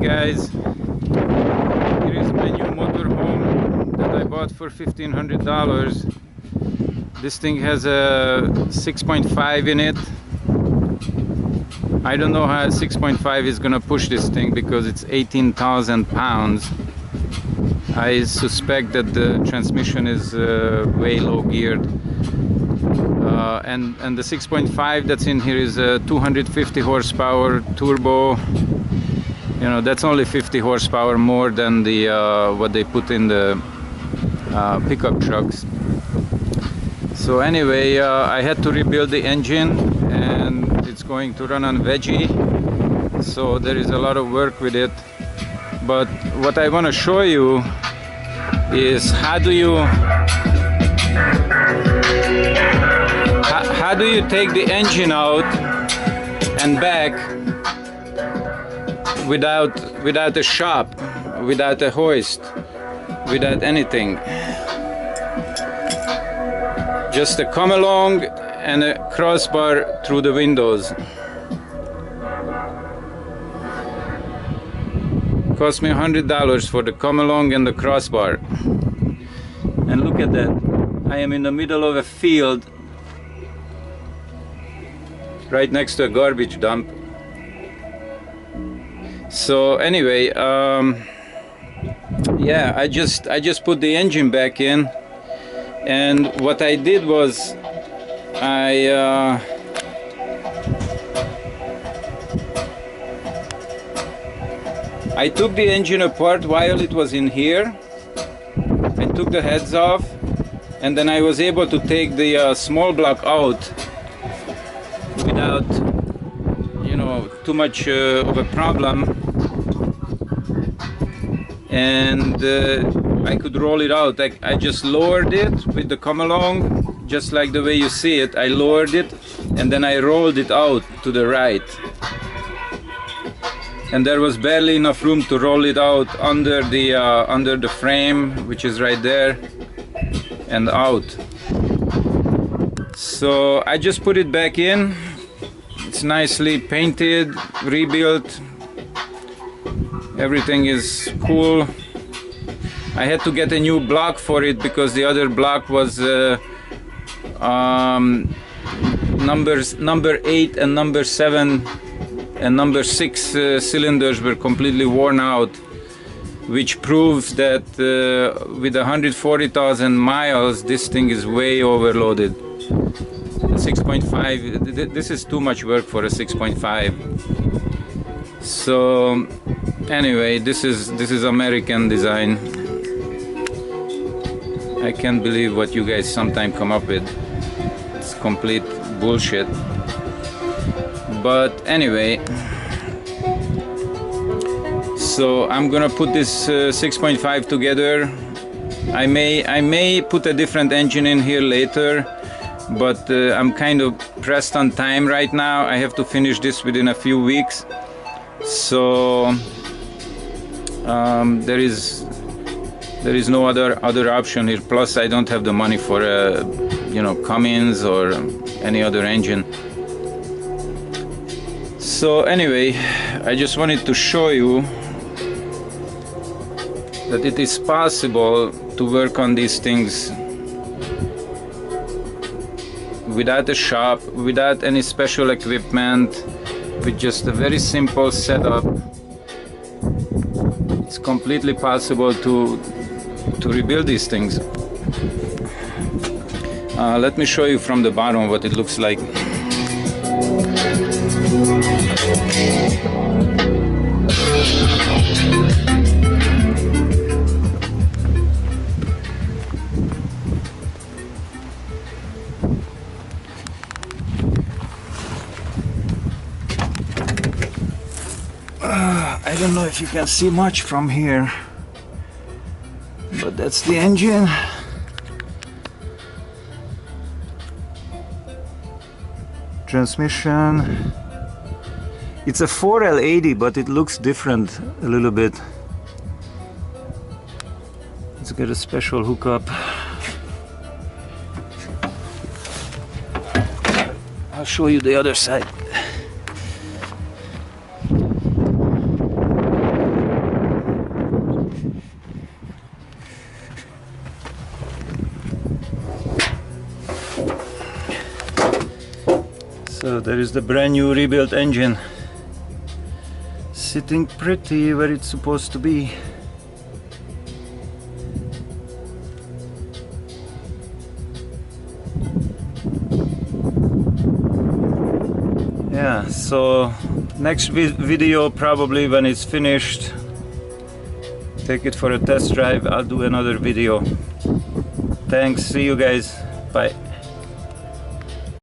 guys, here is my new motorhome that I bought for $1,500. This thing has a 6.5 in it. I don't know how 6.5 is gonna push this thing because it's 18,000 pounds. I suspect that the transmission is way low geared. And the 6.5 that's in here is a 250 horsepower turbo. You know, that's only 50 horsepower more than the what they put in the pickup trucks. So anyway, I had to rebuild the engine, and it's going to run on veggie, so there is a lot of work with it. But what I want to show you is how do you take the engine out and back without a shop, without a hoist, without anything. Just a come along and a crossbar through the windows. Cost me $100 for the come along and the crossbar. And look at that. I am in the middle of a field right next to a garbage dump. So anyway, yeah, I just put the engine back in, and what I did was I took the engine apart while it was in here. I took the heads off, and then I was able to take the small block out without, you know, too much of a problem. And I could roll it out. I just lowered it with the come along, just like the way you see it. I lowered it, and then I rolled it out to the right. And there was barely enough room to roll it out under the frame, which is right there, and out. So I just put it back in. It's nicely painted, rebuilt. Everything is cool. I had to get a new block for it because the other block was number 8 and number 7 and number 6 cylinders were completely worn out, which proves that with 140,000 miles this thing is way overloaded. 6.5, this is too much work for a 6.5. So anyway, this is American design. I can't believe what you guys sometimes come up with. It's complete bullshit. But anyway, so I'm gonna put this 6.5 together. I may put a different engine in here later, but I'm kind of pressed on time right now. I have to finish this within a few weeks. So there is no other option here. Plus, I don't have the money for you know, Cummins or any other engine. So anyway, I just wanted to show you that it is possible to work on these things without a shop, without any special equipment, with just a very simple setup. It's completely possible to rebuild these things. Let me show you from the bottom what it looks like. I don't know if you can see much from here, but that's the engine. Transmission. It's a 4L80, but it looks different a little bit. Let's get a special hookup. I'll show you the other side. So there is the brand new rebuilt engine, sitting pretty where it's supposed to be. Yeah, so next video, probably when it's finished, take it for a test drive, I'll do another video. Thanks, see you guys, bye.